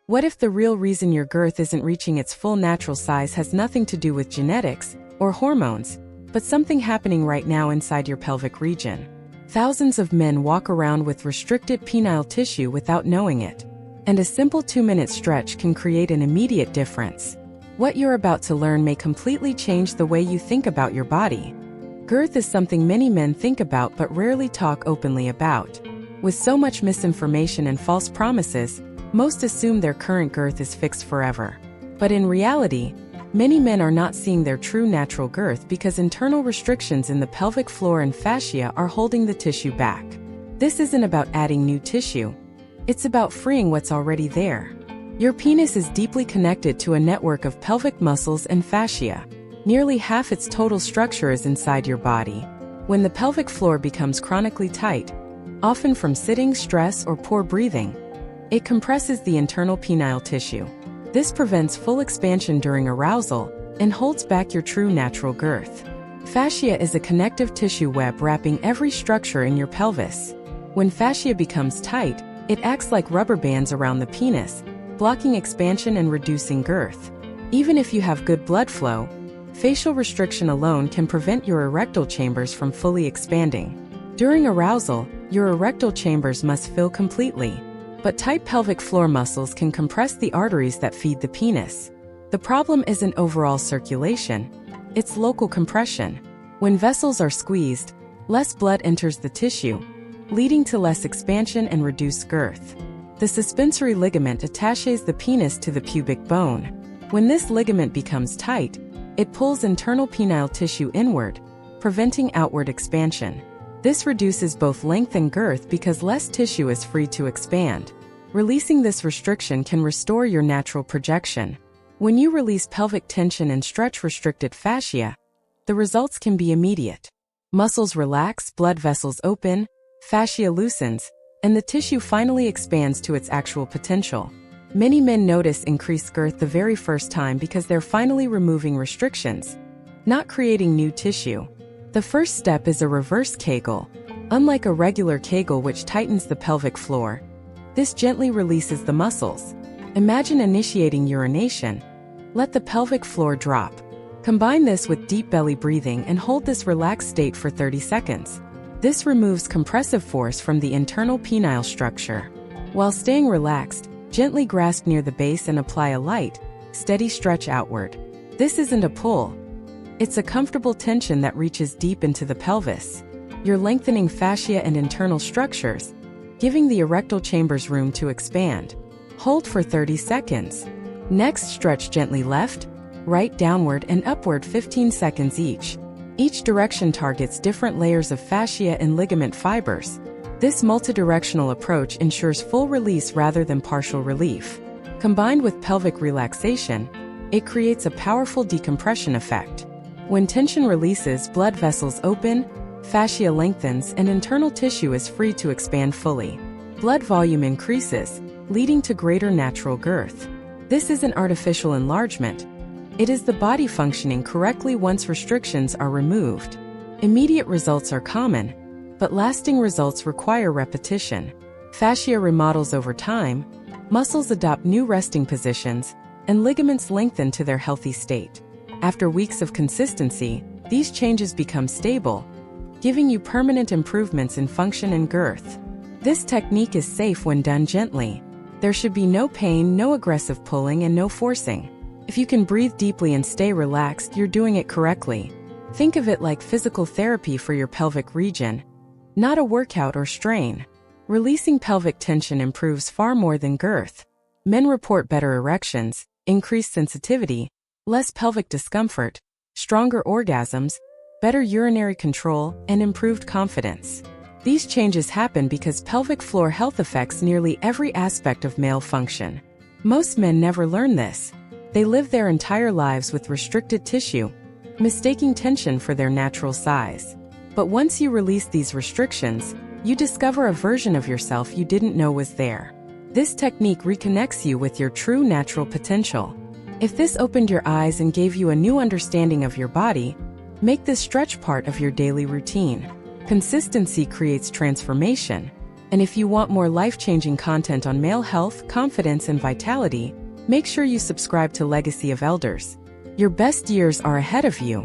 What if the real reason your girth isn't reaching its full natural size has nothing to do with genetics or hormones, but something happening right now inside your pelvic region? Thousands of men walk around with restricted penile tissue without knowing it, and a simple 2-minute stretch can create an immediate difference. What you're about to learn may completely change the way you think about your body. Girth is something many men think about but rarely talk openly about. With so much misinformation and false promises, most assume their current girth is fixed forever. But in reality, many men are not seeing their true natural girth because internal restrictions in the pelvic floor and fascia are holding the tissue back. This isn't about adding new tissue. It's about freeing what's already there. Your penis is deeply connected to a network of pelvic muscles and fascia. Nearly half its total structure is inside your body. When the pelvic floor becomes chronically tight, often from sitting, stress, or poor breathing, it compresses the internal penile tissue. This prevents full expansion during arousal and holds back your true natural girth. Fascia is a connective tissue web wrapping every structure in your pelvis. When fascia becomes tight, it acts like rubber bands around the penis, blocking expansion and reducing girth. Even if you have good blood flow, facial restriction alone can prevent your erectile chambers from fully expanding. During arousal, your erectile chambers must fill completely, but tight pelvic floor muscles can compress the arteries that feed the penis. The problem isn't overall circulation, it's local compression. When vessels are squeezed, less blood enters the tissue, leading to less expansion and reduced girth. The suspensory ligament attaches the penis to the pubic bone. When this ligament becomes tight, it pulls internal penile tissue inward, preventing outward expansion. This reduces both length and girth because less tissue is free to expand. Releasing this restriction can restore your natural projection. When you release pelvic tension and stretch restricted fascia, the results can be immediate. Muscles relax, blood vessels open, fascia loosens, and the tissue finally expands to its actual potential. Many men notice increased girth the very first time because they're finally removing restrictions, not creating new tissue. The first step is a reverse Kegel. Unlike a regular Kegel which tightens the pelvic floor, this gently releases the muscles. Imagine initiating urination. Let the pelvic floor drop. Combine this with deep belly breathing and hold this relaxed state for 30 seconds. This removes compressive force from the internal penile structure. While staying relaxed, gently grasp near the base and apply a light, steady stretch outward. This isn't a pull. It's a comfortable tension that reaches deep into the pelvis. You're lengthening fascia and internal structures, giving the erectile chambers room to expand. Hold for 30 seconds. Next, stretch gently left, right, downward, and upward 15 seconds each. Each direction targets different layers of fascia and ligament fibers. This multidirectional approach ensures full release rather than partial relief. Combined with pelvic relaxation, it creates a powerful decompression effect. When tension releases, blood vessels open, fascia lengthens, and internal tissue is free to expand fully. Blood volume increases, leading to greater natural girth. This isn't artificial enlargement. It is the body functioning correctly once restrictions are removed. Immediate results are common, but lasting results require repetition. Fascia remodels over time, muscles adopt new resting positions, and ligaments lengthen to their healthy state. After weeks of consistency, these changes become stable, giving you permanent improvements in function and girth. This technique is safe when done gently. There should be no pain, no aggressive pulling, and no forcing. If you can breathe deeply and stay relaxed, you're doing it correctly. Think of it like physical therapy for your pelvic region, not a workout or strain. Releasing pelvic tension improves far more than girth. Men report better erections, increased sensitivity, less pelvic discomfort, stronger orgasms, better urinary control, and improved confidence. These changes happen because pelvic floor health affects nearly every aspect of male function. Most men never learn this. They live their entire lives with restricted tissue, mistaking tension for their natural size. But once you release these restrictions, you discover a version of yourself you didn't know was there. This technique reconnects you with your true natural potential. If this opened your eyes and gave you a new understanding of your body, make this stretch part of your daily routine. Consistency creates transformation. And if you want more life-changing content on male health, confidence, and vitality, make sure you subscribe to Legacy of Elders. Your best years are ahead of you.